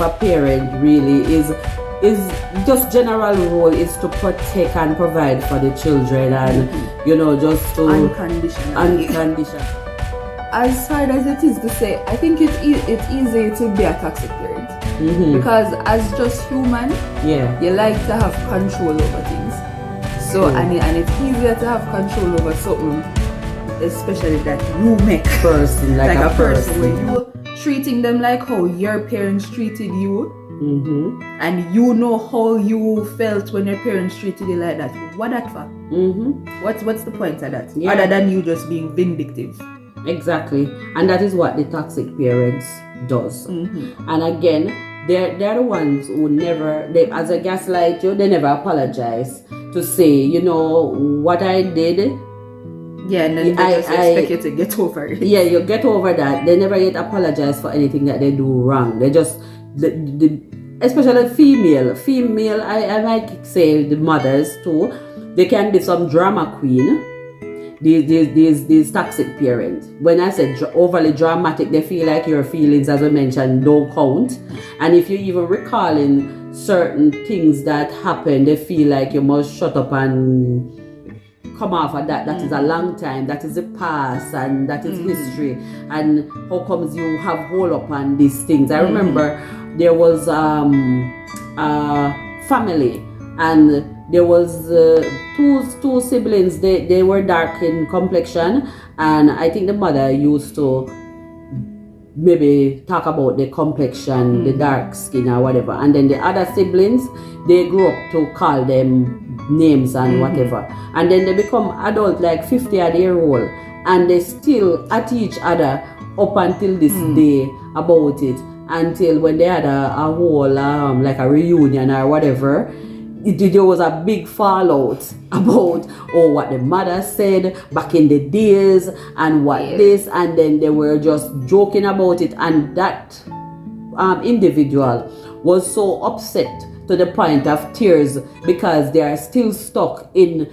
of a parent really is just general role is to protect and provide for the children, and just to unconditional. As hard as it is to say, I think it's easy to be a toxic parent, because as just human, you like to have control over things. So and it's easier to have control over something, especially that you make person like a person when you treating them like how your parents treated you, and you know how you felt when your parents treated you like that. What that for? What's the point of that? Other than you just being vindictive. Exactly, and that is what the toxic parents does. And again, they're the ones who never, as a gaslight you, they never apologize to say, what I did. Yeah, and then they just expect you to get over it. Yeah, you get over that. They never yet apologize for anything that they do wrong. They just, especially female, I might say the mothers too, they can be some drama queen. These toxic parents. When I said overly dramatic, they feel like your feelings, as I mentioned, don't count. And if you even recalling certain things that happened, they feel like you must shut up and come off of that. That is a long time. That is the past, and that is history. And how comes you have hold up on these things? I remember there was a family, and there was two siblings. They were dark in complexion, and I think the mother used to maybe talk about the complexion, the dark skin or whatever, and then the other siblings, they grew up to call them names and whatever, and then they become adult, like 50-year-old, and they still at each other up until this day about it, until when they had a whole like a reunion or whatever. There was a big fallout about what the mother said back in the days and what this, and then they were just joking about it, and that individual was so upset to the point of tears because they are still stuck in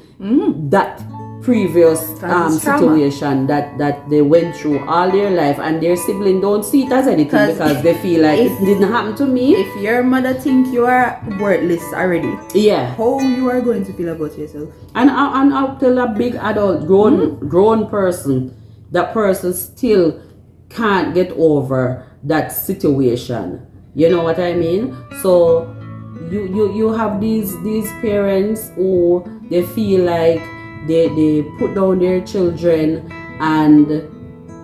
that previous situation that they went through all their life, and their sibling don't see it as anything because they feel like it didn't happen to me. If your mother think you are worthless already, how you are going to feel about yourself? And up till a big adult grown person, that person still can't get over that situation. You know what I mean? So you have these parents who they feel like they put down their children and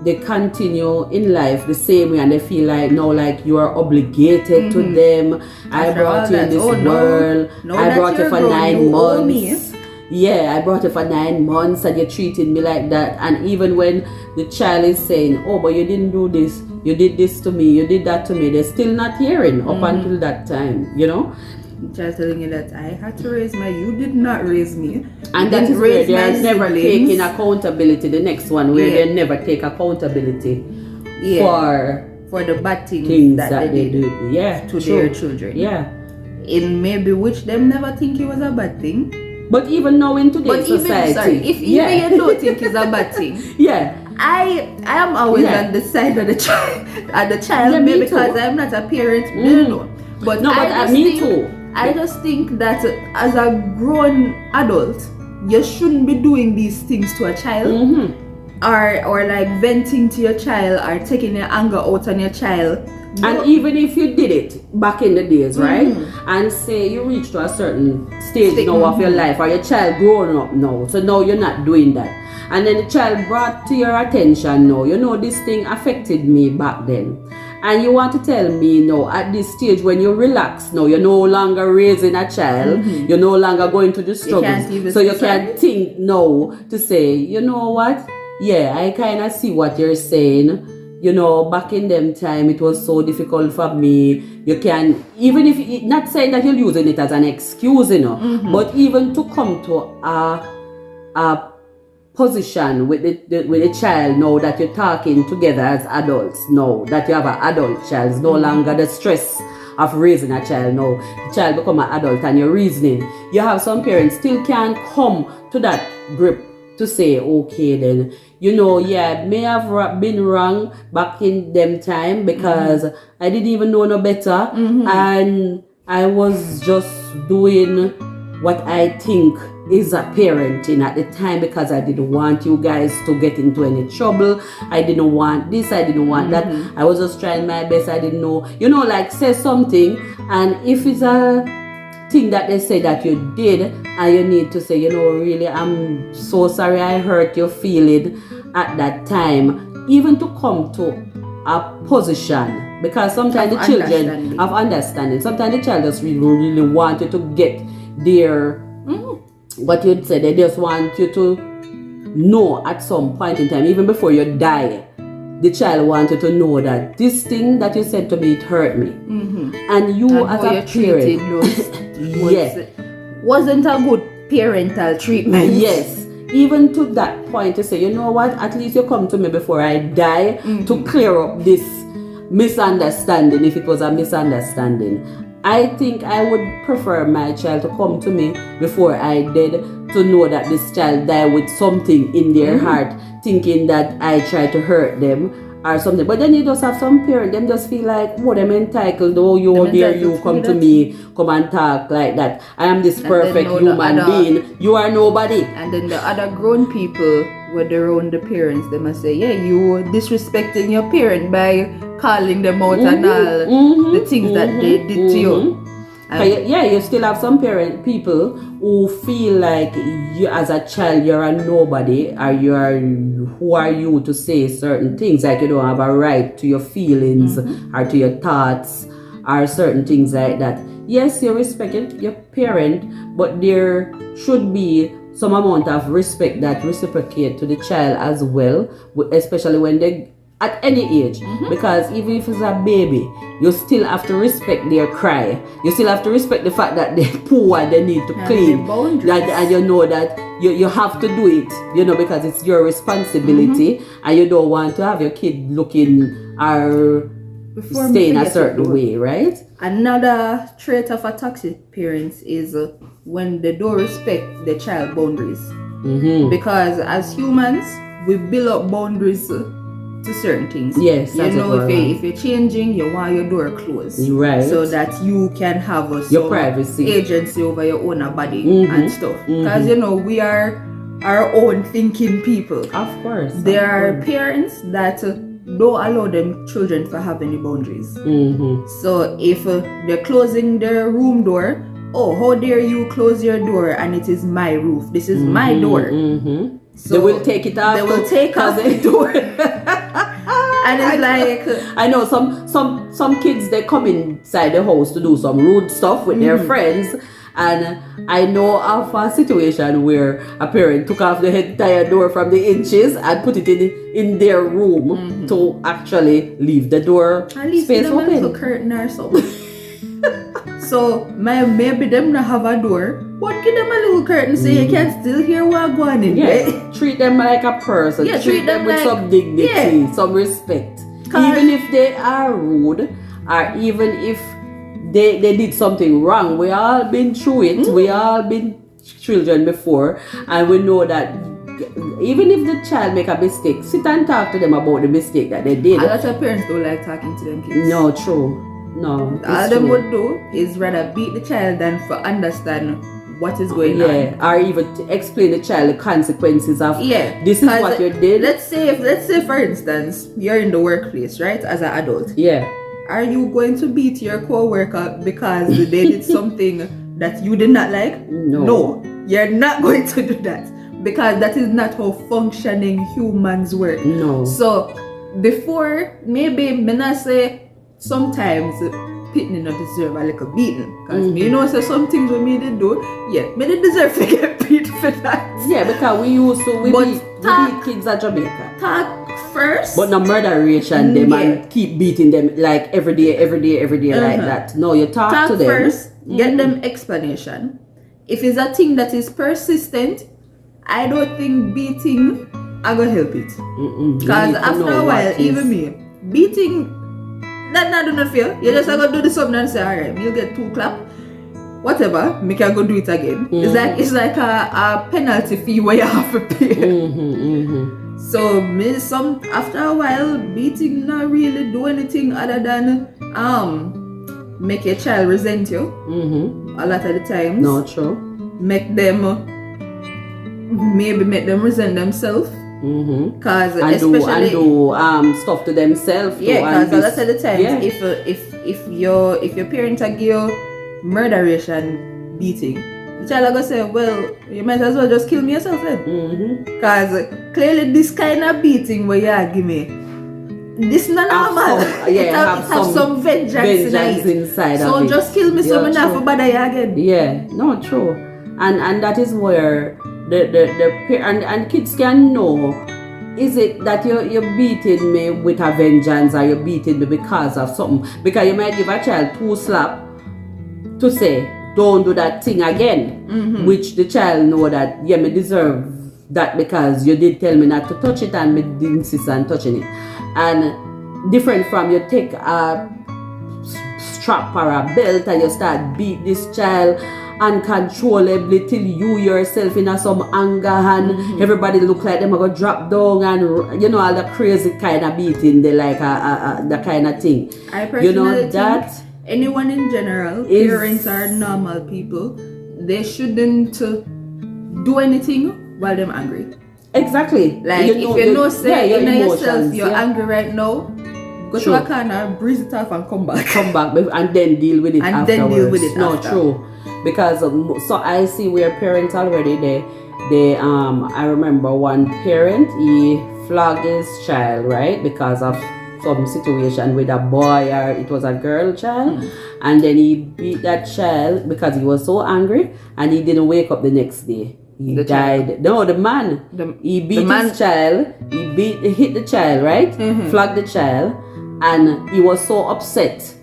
they continue in life the same way, and they feel like now like you are obligated to them. I brought you in this world. I brought you for 9 months. Yeah, I brought you for 9 months and you treated me like that. And even when the child is saying, but you didn't do this, you did this to me, you did that to me, they're still not hearing up until that time, Just telling you that I had to raise you did not raise me. And that is where they're never taking accountability. The next one where they never take accountability for the bad things that they did to their children. Yeah. In maybe which them never think it was a bad thing. But even now in today's society. If even you don't think it's a bad thing. I am always on the side of the child. Maybe because I'm not a parent. But me too. I just think that as a grown adult, you shouldn't be doing these things to a child, or like venting to your child, or taking your anger out on your child. And even if you did it back in the days, right? And say you reach to a certain stage now of your life, or your child growing up now, so now you're not doing that. And then the child brought to your attention now, this thing affected me back then. And you want to tell me now, at this stage when you relax now, you're no longer raising a child, you're no longer going to the struggles. So you can think now to say, you know what? Yeah, I kind of see what you're saying. Back in them time, it was so difficult for me. You can, even if, not saying that you're using it as an excuse, but even to come to a position with the child now that you're talking together as adults now, that you have an adult child, it's no longer the stress of raising a child now. The child become an adult and you're reasoning. You have some parents still can't come to that grip to say, okay then, may have been wrong back in them time because I didn't even know no better, and I was just doing what I think is a parenting at the time because I didn't want you guys to get into any trouble. I didn't want this, I didn't want that. I was just trying my best. I didn't know, like say something, and if it's a thing that they say that you did and you need to say, really, I'm so sorry I hurt your feeling at that time, even to come to a position, because sometimes the children have understanding. Sometimes the child just really want you to get their what you'd say, they just want you to know at some point in time, even before you die, the child wanted to know that this thing that you said to me, it hurt me. And you as a parent wasn't a good parental treatment. Yes. Even to that point to say, you know what, at least you come to me before I die to clear up this misunderstanding, if it was a misunderstanding. I think I would prefer my child to come to me before I did, to know that this child died with something in their heart, thinking that I tried to hurt them or something. But then you just have some parents, them just feel like, them entitled, you come to me, come and talk like that. I am this perfect human being. You are nobody. And then the other grown people were around the parents, they must say, you disrespecting your parent by calling them out and all the things that they did to you. You still have some people who feel like you as a child, you're a nobody, or who are you to say certain things, like you don't have a right to your feelings or to your thoughts or certain things like that. Yes, you respect your parent, but there should be some amount of respect that reciprocate to the child as well, especially when they at any age, because even if it's a baby, you still have to respect their cry. You still have to respect the fact that they're poor and they need to clean, and you know that you have to do it, because it's your responsibility, and you don't want to have your kid looking or staying a certain way, right? Another trait of a toxic parent is when they don't respect the child boundaries, because as humans we build up boundaries to certain things. Yes, if you're changing, you want your door closed, right? So that you can have your privacy, agency over your own body and stuff. Because we are our own thinking people. Of course, there are parents that don't allow them children to have any boundaries. So if they're closing their room door, how dare you close your door, and it is my roof, this is my door. So they will take it off. They will take off the door. And it's like, I know some kids, they come inside the house to do some rude stuff with their friends, and I know of a situation where a parent took off the entire door from the inches and put it in their room to actually leave the door space open. A curtain or something. So maybe them not have a door, but give them a little curtain so you can still hear what going in. Right? Treat them like a person. Treat them with some dignity, some respect. Even if they are rude, or even if they did something wrong. We all been through it. We all been children before, and we know that even if the child make a mistake, sit and talk to them about the mistake that they did. A lot of parents don't like talking to them kids. No, true. No, all them would do is rather beat the child than for understand what is going on. Or even to explain the child the consequences of this is what you did. Let's say for instance, you're in the workplace, right, as an adult. Yeah. Are you going to beat your co-worker because they did something that you did not like? No, you're not going to do that, because that is not how functioning humans work. No. So before, maybe me not say sometimes pitney not deserve a little beating, because me so some things we me did do, me did deserve to get beat for that. Yeah, because we beat kids at Jamaica. Talk first, but not murderation them and keep beating them like every day like that. No, you talk to them first, get them explanation. If it's a thing that is persistent, I don't think beating I gonna help it, because after a while, even me beating that not do not feel. You just gonna do the something and say, alright, you'll get 2 clap, whatever, me can go do it again. It's like a penalty fee where you have to pay. So after a while, beating not really do anything other than make your child resent you. A lot of the times. No, true. Make them resent themselves. Cause do stuff to themselves. Yeah, because a lot of the times, if your parents are give you murderation beating, the child are gonna say, well, you might as well just kill me yourself then. Because clearly this kind of beating where you give me, this not normal. It have some vengeance inside so of it. Just kill me so me not for bother you again. Yeah, no, true. And that is where and kids can know, is it that you're beating me with a vengeance, or you're beating me because of something? Because you might give a child 2 slaps to say, don't do that thing again, which the child know that, yeah, me deserve that because you did tell me not to touch it and me did insist on touching it. And different from you take a strap or a belt and you start beat this child uncontrollably till you yourself in some anger and everybody look like them are gonna drop down and you know all the crazy kind of beating, they like the kind of thing. I personally think anyone in general, parents are normal people, they shouldn't do anything while they're angry. Exactly. Like if you know say you know yourself you're angry right now, go to a corner, breeze it off and come back and then deal with it afterwards. No, true. Because so I see where parents already they I remember one parent, he flogged his child, right, because of some situation with a boy or it was a girl child, and then he beat that child because he was so angry and he didn't wake up the next day. He died. Child. No, the man. He beat his child. He hit the child, right? Flogged the child, and he was so upset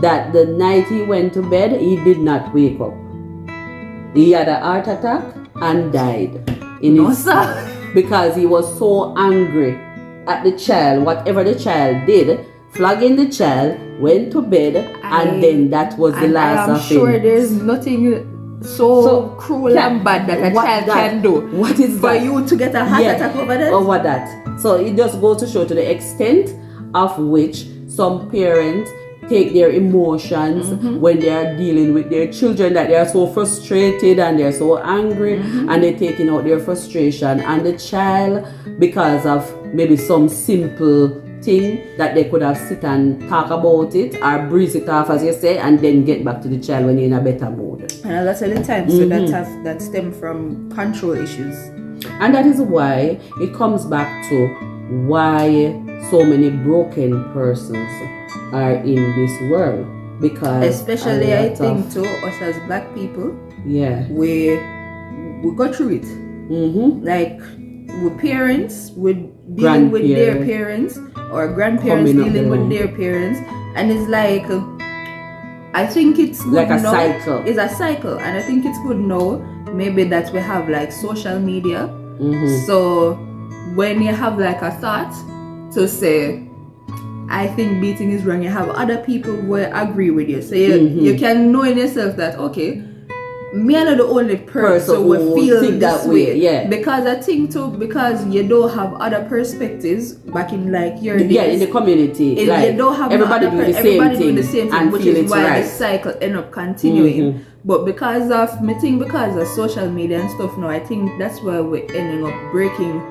that the night he went to bed, he did not wake up. He had a heart attack and died because he was so angry at the child. Whatever the child did, flogging the child, went to bed, and then that was the last of him. I'm sure there's nothing so cruel and bad that a child can do. What is for you to get a heart attack over that? Over that. So it just goes to show to the extent of which some parents take their emotions when they are dealing with their children, that they are so frustrated and they're so angry and they're taking out their frustration on the child because of maybe some simple thing that they could have sit and talk about it or breeze it off, as you say, and then get back to the child when you're in a better mood. And a lot of the time, so that stem from control issues. And that is why it comes back to why so many broken persons are in this world, because especially I think too, us as black people, we go through it. Like with parents, with dealing with their parents, or grandparents dealing with their parents, and it's like I think it's good like a now. cycle. It's a cycle, and I think it's good now maybe that we have like social media. So when you have like a thought to say, I think beating is wrong, you have other people who agree with you. So you can know in yourself that, okay, me are not the only person who feel this way. Yeah. Because I think too, because you don't have other perspectives back in like your days. Yeah, in the community. Like, you don't have everybody doing the same thing, which is why the cycle end up continuing. But because of social media and stuff now, I think that's why we're ending up breaking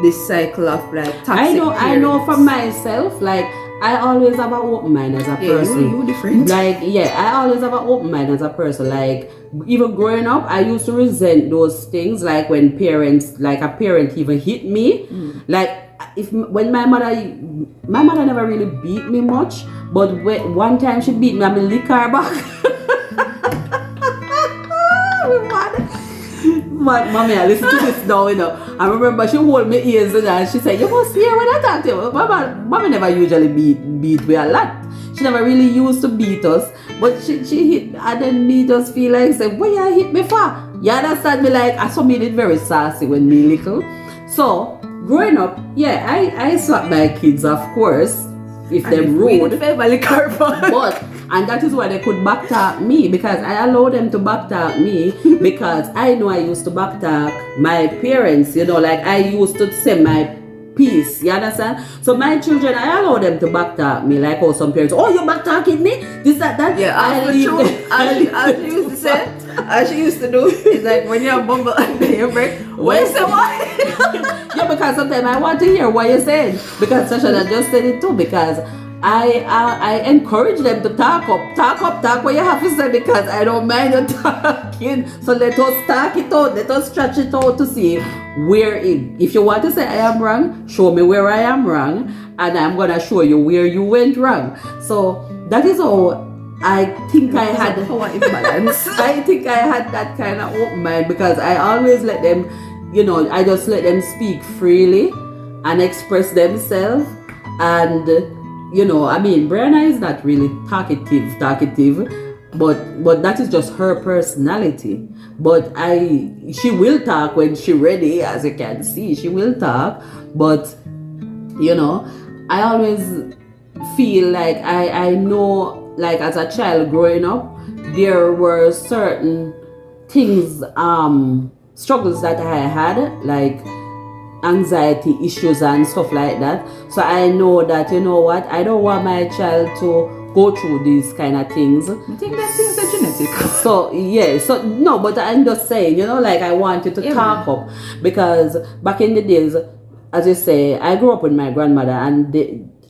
this cycle of like toxic I know for myself, like I always have an open mind as a person. You different. Like, I always have an open mind as a person. Like, even growing up, I used to resent those things. Like when a parent even hit me. Like, when my mother never really beat me much, but one time she beat me, I lick her back. Mommy, I listen to this now, you know. I remember she hold my ears and she said, you must hear when I talk to you. Mama never usually beat me a lot. She never really used to beat us, but she hit and then made us feel like, say, why you hit me for? You understand me? Like, I saw me did very sassy when me little. So, growing up, I slap my kids, of course, if they're rude. But and that is why they could backtalk me, because I allow them to backtalk me because I know I used to backtalk my parents, you know, like I used to say my peace. You understand? So my children, I allow them to backtalk me like how some parents, oh, you backtalking me? This, that. Yeah, I leave as she used to say, as she used to do, it's like when you're bumble under your break, what you say what? Yeah, because sometimes I want to hear what you're saying. Because Sasha just said it too, because I encourage them to talk what you have to say, because I don't mind you talking. So let us talk it out, let us stretch it out to see where if you want to say I am wrong, show me where I am wrong, and I'm gonna show you where you went wrong. So that is how I think I had balance. I think I had that kind of open mind, because I always let them, I just let them speak freely and express themselves. And Brianna is not really talkative, but that is just her personality. But she will talk when she's ready, as you can see, she will talk. But I always feel like I know, like as a child growing up, there were certain things, struggles that I had, like anxiety issues and stuff like that. So I know that, I don't want my child to go through these kind of things. I think that things are genetic. So no, but I'm just saying, like I want you to talk up, because back in the days, as you say, I grew up with my grandmother, and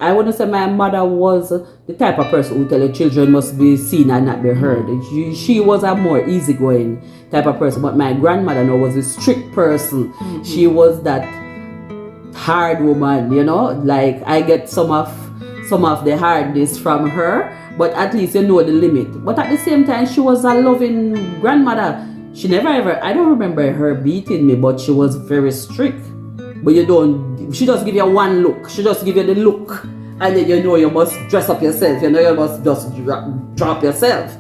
I wouldn't say my mother was the type of person who tell her children must be seen and not be heard. She was a more easygoing type of person, but my grandmother was a strict person. Mm-hmm. She was that hard woman, like I get some of the hardness from her, but at least the limit. But at the same time, she was a loving grandmother. She never ever, I don't remember her beating me, but she was very strict. But she just give you one look. She just give you the look. And then you must dress up yourself. You must just drop yourself.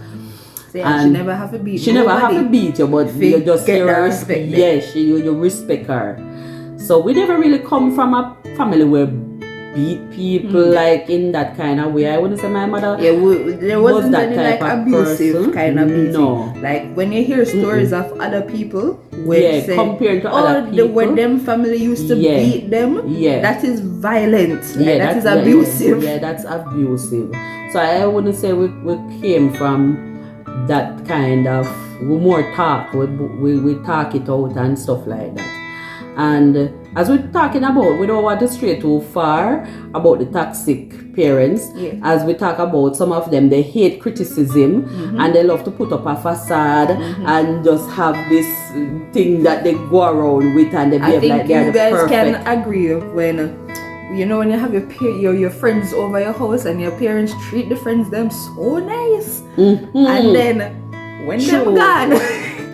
So and she never have to beat you. She never have to beat you, but you just get her respect. Yes, you respect her. So we never really come from a family where beat people like in that kind of way. I wouldn't say my mother there wasn't that any type like of abusive person. kind of beating. No. Like when you hear stories of other people where say, compared to other people, when them family used to beat them, that is violent. That is abusive. Yeah, that's abusive. So I wouldn't say we came from that kind of, we more talk, we talk it out and stuff like that. And as we're talking about, we don't want to stray too far about the toxic parents. As we talk about, some of them, they hate criticism, and they love to put up a facade and just have this thing that they go around with, and they behave like they're the perfect. I think you guys can agree when when you have your friends over your house and your parents treat the friends them so nice, and then when they're gone.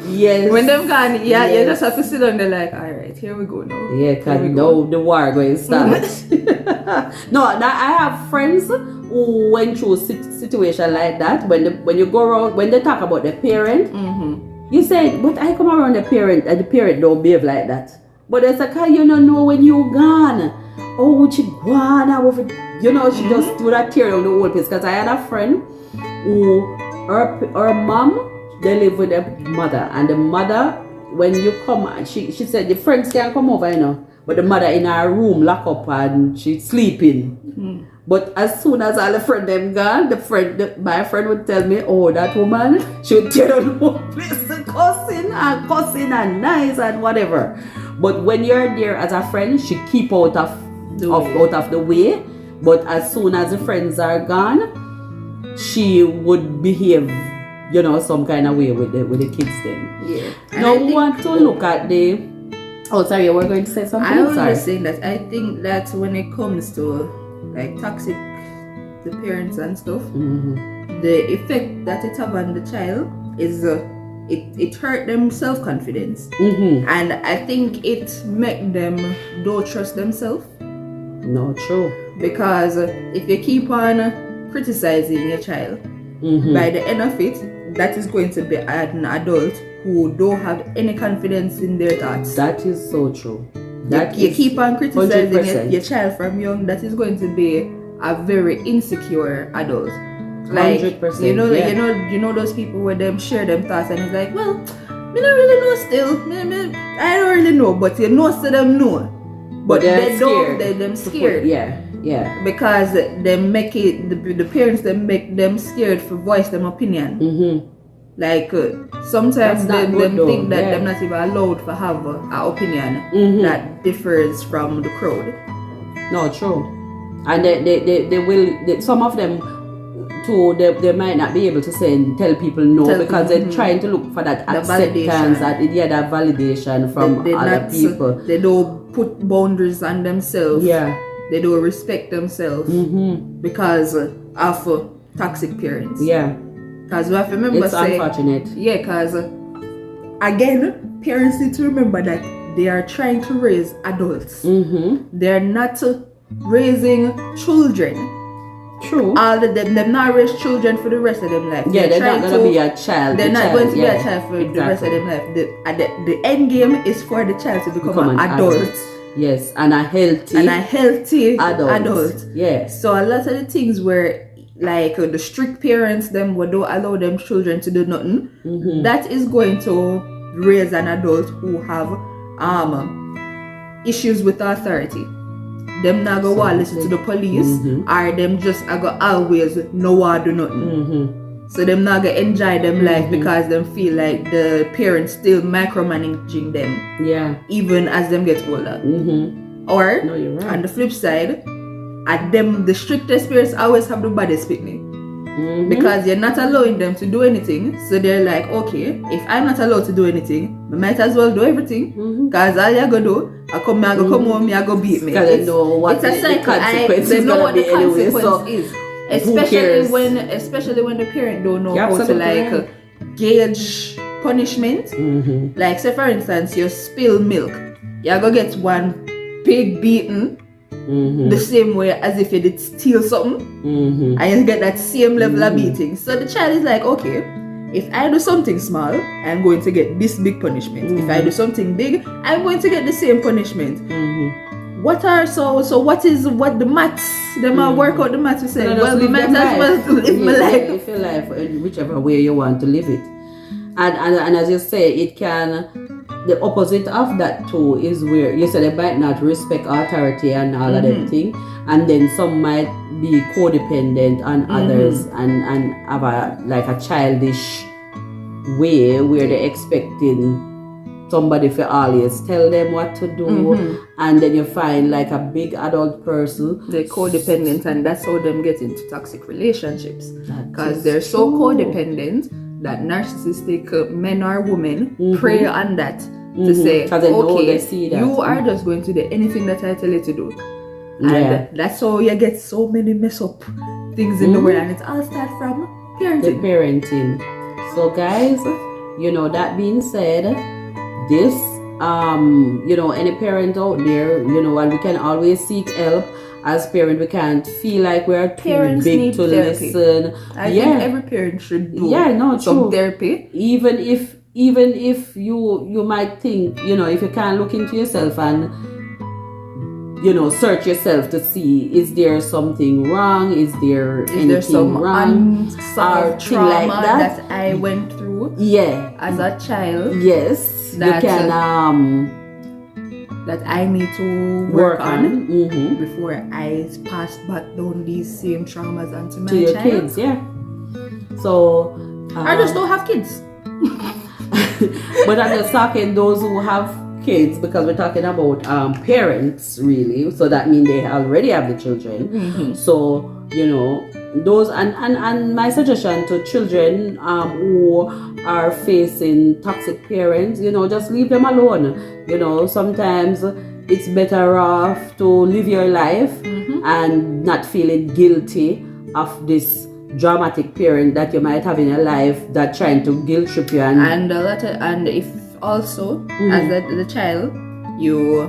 Yes. When them gone, you just have to sit down there like, alright, here we go now. Yeah, because now the war going to start. No, I have friends who went through a situation like that. When you go around, when they talk about the parent, you say, but I come around the parent and the parent don't behave like that. But it's like, you don't know when you gone. Oh, she gone. She just do that tear down the whole place. Because I had a friend who, her mom, they live with their mother, and the mother, when you come, she said the friends can come over, but the mother in her room lock up and she's sleeping. But as soon as all the friends them gone, my friend would tell me, oh, that woman, she would tear down the whole place, cussing and nice and whatever. But when you're there as a friend, she keep out of the way. But as soon as the friends are gone, she would behave some kind of way with the kids then. Yeah. Now we want to look at the... Oh, sorry, you were going to say something? I was just saying that I think that when it comes to like toxic the parents and stuff, the effect that it have on the child is it hurt them self-confidence. And I think it make them don't trust themselves. No, true. Because if you keep on criticizing your child, by the end of it, that is going to be an adult who don't have any confidence in their thoughts. That is so true. You keep on criticizing your child from young, that is going to be a very insecure adult. Like 100%, you know those people where them share them thoughts and it's like, well, me don't really know still. I don't really know, but you know so them know. but they're scared. Them scared. Yeah. Because they make it the parents they make them scared for voice them opinion. Like sometimes them think that they're not even allowed to have an opinion that differs from the crowd. No, true. And they will. Some of them too. They might not be able to tell people no because they're trying to look for that acceptance, that validation from other people. They don't put boundaries on themselves. Yeah. They don't respect themselves because of toxic parents. Yeah. Because we have to remember, it's unfortunate. Yeah, because again, parents need to remember that they are trying to raise adults. They're not raising children. True. All of them not raise children for the rest of their life. Yeah, they're not going to be a child. They're not going to be a child for the rest of their life. The end game is for the child to become an adult. Yes, and a healthy adult. Yes. So a lot of the things where like the strict parents them would don't allow them children to do nothing, that is going to raise an adult who have issues with authority. Them not go want listen to the police, or them just go always no one do nothing. So them not gonna enjoy them life because them feel like the parents still micromanaging them. Yeah. Even as them get older. Or no, you're right. On the flip side, at them the strictest parents always have the baddest picnic. Because you're not allowing them to do anything. So they're like, okay, if I'm not allowed to do anything, I might as well do everything. Because all you're gonna do, I come home, you go beat me. Because they know what the consequence is gonna be anyway. So is. Especially when the parent don't know how to like gauge punishment. Like say for instance, you spill milk, you go get one big beating. The same way as if you did steal something, and you get that same level of beating. So the child is like, okay, if I do something small, I'm going to get this big punishment. If I do something big, I'm going to get the same punishment. What the maths? Them work out the maths. You say, well, we might as well live my life. Live your life whichever way you want to live it. And as you say, it can. The opposite of that too is where you said they might not respect authority and all of them thing, and then some might be codependent on others and have a childish way where they're expecting somebody to always tell them what to do, and then you find like a big adult person. They're codependent, and that's how them get into toxic relationships because they're so codependent that narcissistic men or women prey on that to say, okay, you are just going to do anything that I tell you to do. And that's how you get so many mess up things in the world, and it all starts from parenting. The parenting. So guys, that being said, this any parent out there, and we can always seek help. As parents, we can't feel like we're too big to therapy. Listen. I think every parent should do some therapy. Even if you might think, if you can't look into yourself and search yourself to see, is there something wrong? Is there anything wrong? Or trauma like that I went through as a child. Yes. You can that I need to work on before I pass back down these same traumas onto my your child. Kids, So I just don't have kids. But I'm just talking those who have kids, because we're talking about parents really. So that means they already have the children. So those and my suggestion to children who are facing toxic parents, just leave them alone. Sometimes it's better off to live your life and not feeling guilty of this dramatic parent that you might have in your life that trying to guilt trip you and if also as the child you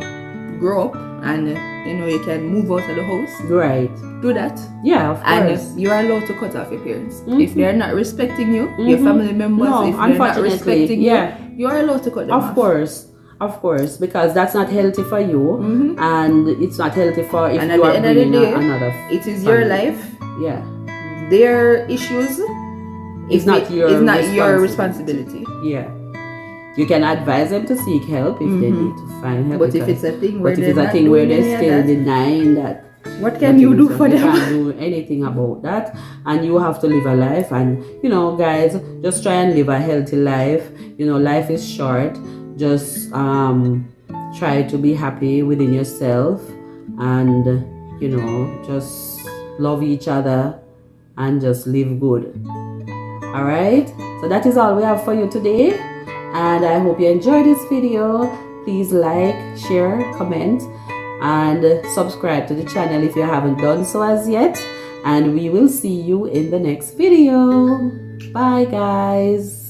grow up and you can move out of the house, right? Do that, of course. And you are allowed to cut off your parents if they are not respecting you, your family members. If they're not respecting you are allowed to cut them off. Of course, because that's not healthy for you, and it's not healthy for if you are bringing another. It is your life. Their issues is not your responsibility. You can advise them to seek help if they need to find help. But if it's a thing where they're still denying that, what can you do for them? You can't do anything about that, and you have to live a life. And guys, just try and live a healthy life. Life is short. Just try to be happy within yourself, and just love each other and just live good. All right, so that is all we have for you today, and I hope you enjoyed this video. Please like, share, comment, and subscribe to the channel if you haven't done so as yet, and we will see you in the next video. Bye guys.